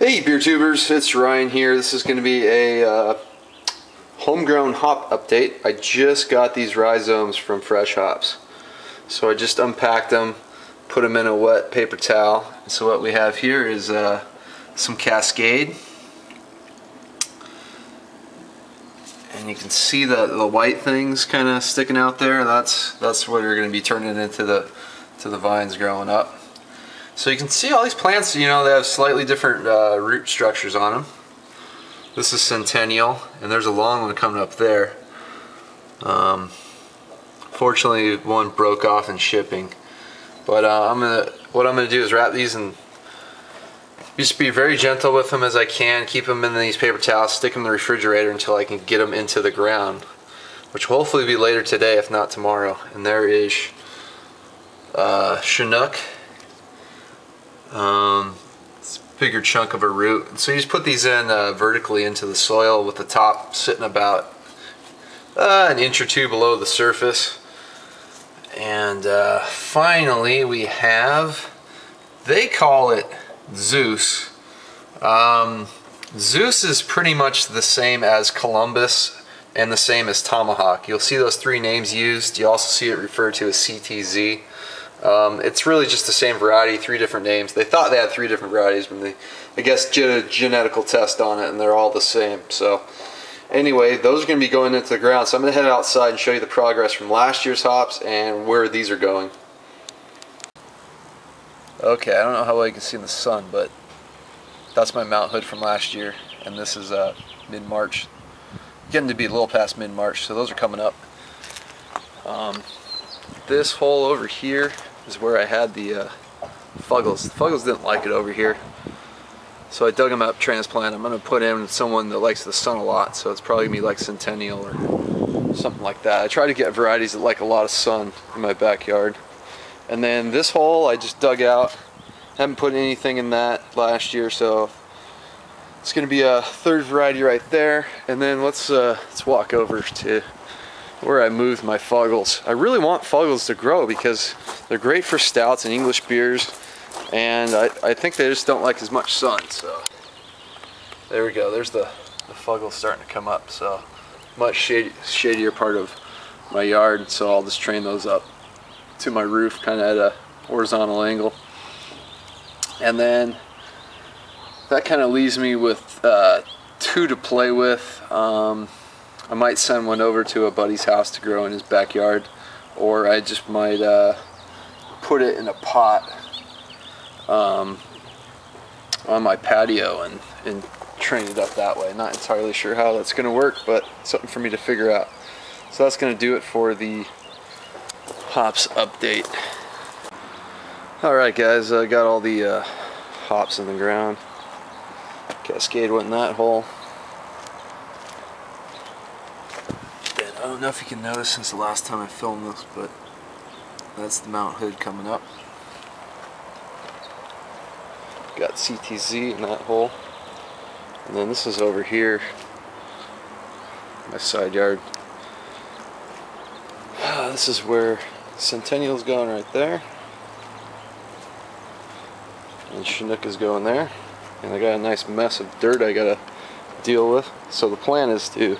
Hey beer tubers, it's Ryan here. This is going to be a homegrown hop update. I just got these rhizomes from Fresh Hops. So I just unpacked them, put them in a wet paper towel. And so what we have here is some Cascade. And you can see the white things kind of sticking out there. That's what are going to be turning into the vines growing up. So you can see all these plants, you know, they have slightly different root structures on them. This is Centennial, and there's a long one coming up there. Fortunately, one broke off in shipping. But what I'm gonna do is wrap these and just be very gentle with them as I can. Keep them in these paper towels, stick them in the refrigerator until I can get them into the ground, which will hopefully be later today, if not tomorrow. And there is Chinook. It's a bigger chunk of a root. So you just put these in vertically into the soil with the top sitting about an inch or two below the surface. And finally we have, they call it Zeus. Zeus is pretty much the same as Columbus and the same as Tomahawk. You'll see those three names used. You also see it referred to as CTZ. It's really just the same variety, three different names. They thought they had three different varieties, but they, I guess, did a genetical test on it and they're all the same. So anyway, those are going to be going into the ground. So I'm going to head outside and show you the progress from last year's hops and where these are going. Okay, I don't know how well you can see in the sun, but that's my Mount Hood from last year, and this is mid-March. Getting to be a little past mid-March, so those are coming up. This hole over here is where I had the Fuggles. The Fuggles didn't like it over here, so I dug them up, transplanted them. I'm going to put in someone that likes the sun a lot, so it's probably going to be like Centennial or something like that. I try to get varieties that like a lot of sun in my backyard. And then this hole I just dug out. Haven't put anything in that last year, so it's going to be a third variety right there. And then let's walk over to where I moved my Fuggles. I really want Fuggles to grow because they're great for stouts and English beers, and I think they just don't like as much sun. So there we go. There's the Fuggles starting to come up. So much shadier part of my yard. So I'll just train those up to my roof, kind of at a horizontal angle. And then that kind of leaves me with two to play with. I might send one over to a buddy's house to grow in his backyard, or I just might put it in a pot on my patio and train it up that way. Not entirely sure how that's going to work, but something for me to figure out. So that's going to do it for the hops update. Alright guys, I got all the hops in the ground. Cascade went in that hole. I don't know if you can notice since the last time I filmed this, but that's the Mount Hood coming up. Got CTZ in that hole. And then this is over here, my side yard. This is where Centennial's going right there. And Chinook is going there. And I got a nice mess of dirt I gotta deal with. So the plan is to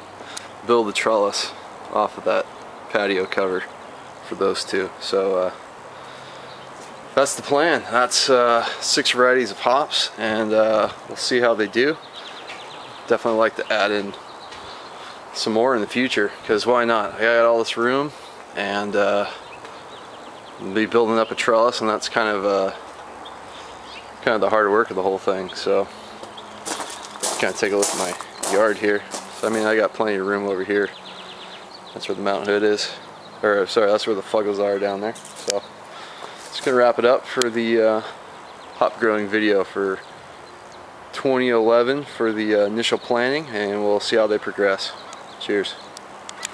build a trellis off of that patio cover for those two. So that's the plan. That's 6 varieties of hops, and we'll see how they do. Definitely like to add in some more in the future, because why not? I got all this room, and I'll be building up a trellis, and that's kind of the hard work of the whole thing. So kind of take a look at my yard here. So I mean, I got plenty of room over here. That's where the Mount Hood is, or sorry, that's where the Fuggles are down there. So just gonna wrap it up for the hop growing video for 2011 for the initial planting, and we'll see how they progress. Cheers.